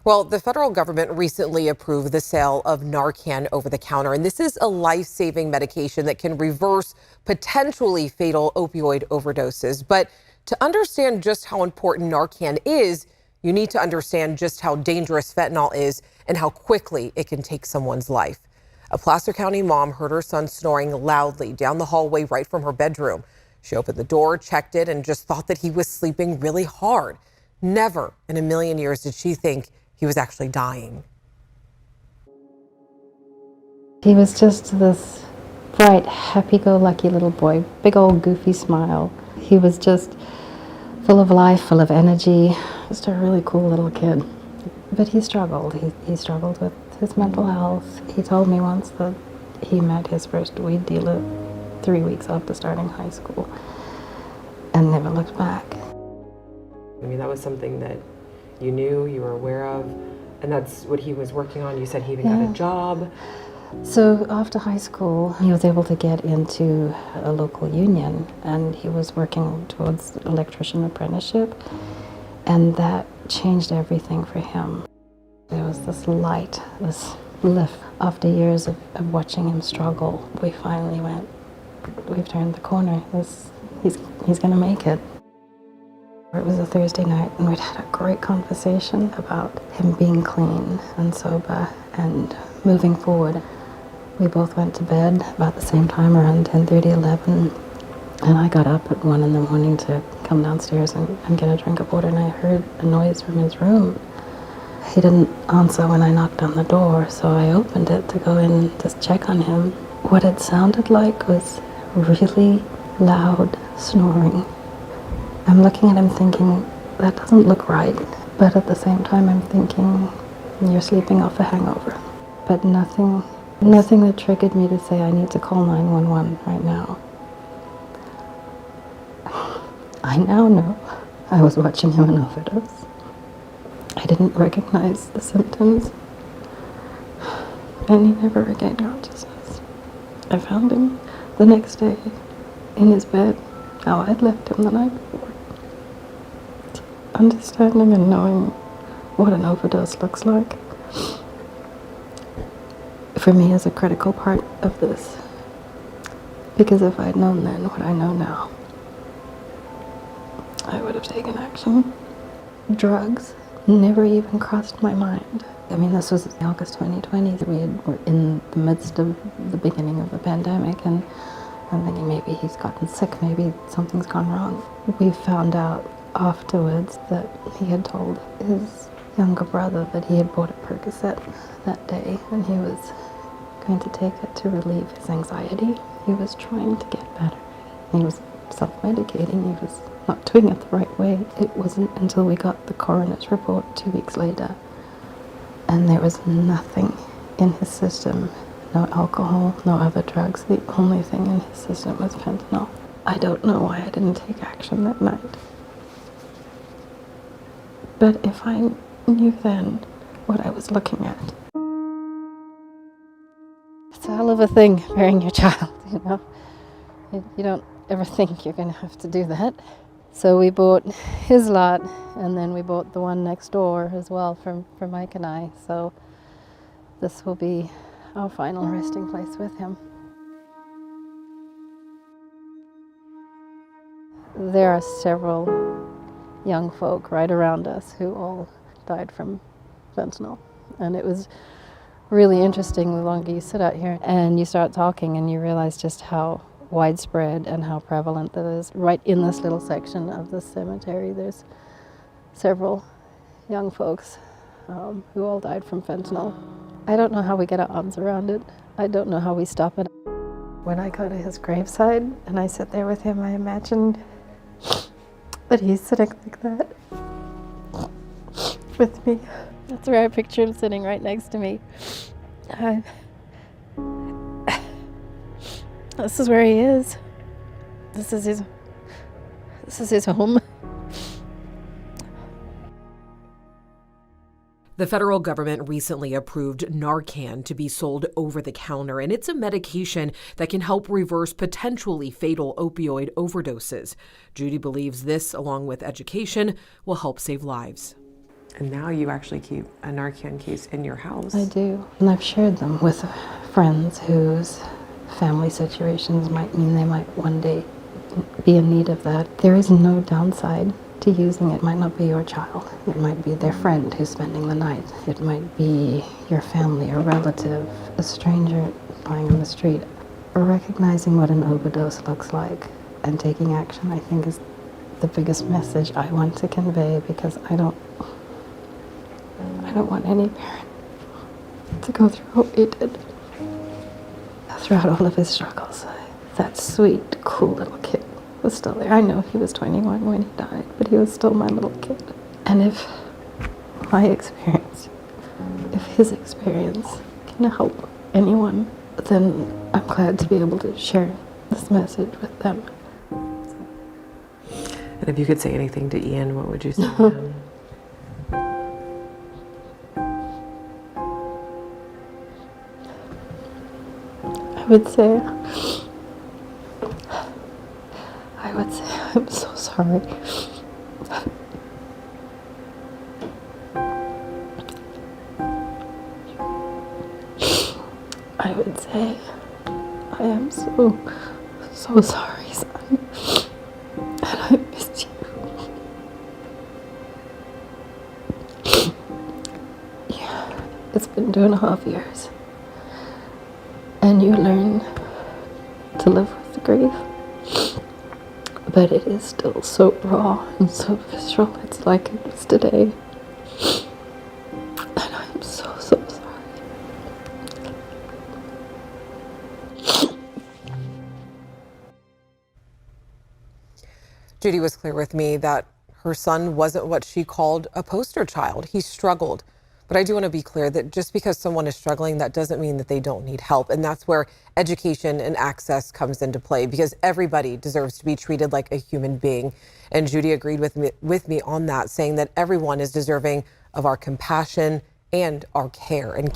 Well, the federal government recently approved the sale of Narcan over the counter, and this is a life-saving medication that can reverse potentially fatal opioid overdoses. But to understand just how important Narcan is, you need to understand just how dangerous fentanyl is and how quickly it can take someone's life. A Placer County mom heard her son snoring loudly down the hallway right from her bedroom. She opened the door, checked it, and just thought that he was sleeping really hard. Never in a million years did she think he was actually dying. He was just this bright, happy-go-lucky little boy, big old goofy smile. He was just full of life, full of energy, just a really cool little kid. But he struggled. He struggled with his mental health. He told me once that he met his first weed dealer 3 weeks after starting high school and never looked back. I mean, that was something that you knew, you were aware of, and that's what he was working on. You said he even got a job. So after high school, he was able to get into a local union, and he was working towards electrician apprenticeship, and that changed everything for him. There was this light, this lift. After years of watching him struggle, we finally went, we've turned the corner. He's going to make it. It was a Thursday night, and we'd had a great conversation about him being clean and sober and moving forward. We both went to bed about the same time, around 10:30, 11, and I got up at 1 in the morning to come downstairs and get a drink of water, and I heard a noise from his room. He didn't answer when I knocked on the door, so I opened it to go in and just check on him. What it sounded like was really loud snoring. I'm looking at him thinking, that doesn't look right. But at the same time, I'm thinking, you're sleeping off a hangover. But nothing that triggered me to say I need to call 911 right now. I now know I was watching him an overdose. I didn't recognize the symptoms. And he never regained consciousness. I found him the next day in his bed, how I'd left him the night before. Understanding and knowing what an overdose looks like, for me, is a critical part of this. Because if I'd known then what I know now, I would have taken action. Drugs never even crossed my mind. I mean, this was August 2020. We were in the midst of the beginning of the pandemic, and I'm thinking maybe he's gotten sick, maybe something's gone wrong. We found out afterwards that he had told his younger brother that he had bought a Percocet that day, and he was going to take it to relieve his anxiety. He was trying to get better. He was self-medicating. He was not doing it the right way. It wasn't until we got the coroner's report 2 weeks later, and there was nothing in his system, no alcohol, no other drugs. The only thing in his system was fentanyl. I don't know why I didn't take action that night. But if I knew then what I was looking at. It's a hell of a thing, burying your child, you know. You don't ever think you're going to have to do that. So we bought his lot, and then we bought the one next door as well for Mike and I. So this will be our final resting place with him. There are several young folk right around us who all died from fentanyl. And it was really interesting the longer you sit out here and you start talking and you realize just how widespread and how prevalent that is. Right in this little section of the cemetery, there's several young folks who all died from fentanyl. I don't know how we get our arms around it. I don't know how we stop it. When I go to his graveside and I sit there with him, I imagined that he's sitting like that with me. That's where I picture him sitting right next to me. This is where he is. This is his home. The federal government recently approved Narcan to be sold over the counter, and it's a medication that can help reverse potentially fatal opioid overdoses. Judy believes this, along with education, will help save lives. And now you actually keep a Narcan case in your house. I do. And I've shared them with friends whose family situations might mean they might one day be in need of that. There is no downside to using it. It might not be your child. It might be their friend who's spending the night. It might be your family, a relative, a stranger lying on the street. Recognizing what an overdose looks like and taking action, I think, is the biggest message I want to convey, because I don't want any parent to go through what he did. Throughout all of his struggles, that sweet, cool little kid was still there. I know he was 21 when he died, but he was still my little kid. And if my experience, if his experience can help anyone, then I'm glad to be able to share this message with them. And if you could say anything to Ian, what would you say to him? I would say I'm so sorry. I would say I am so sorry, son. And I missed you. Yeah, it's been 2.5 years. And you learn to live with the grief. But it is still so raw and so visceral. It's like it was today. And I'm so sorry. Judy was clear with me that her son wasn't what she called a poster child. He struggled. But I do want to be clear that just because someone is struggling, that doesn't mean that they don't need help. And that's where education and access comes into play, because everybody deserves to be treated like a human being. And Judy agreed with me on that, saying that everyone is deserving of our compassion and our care. And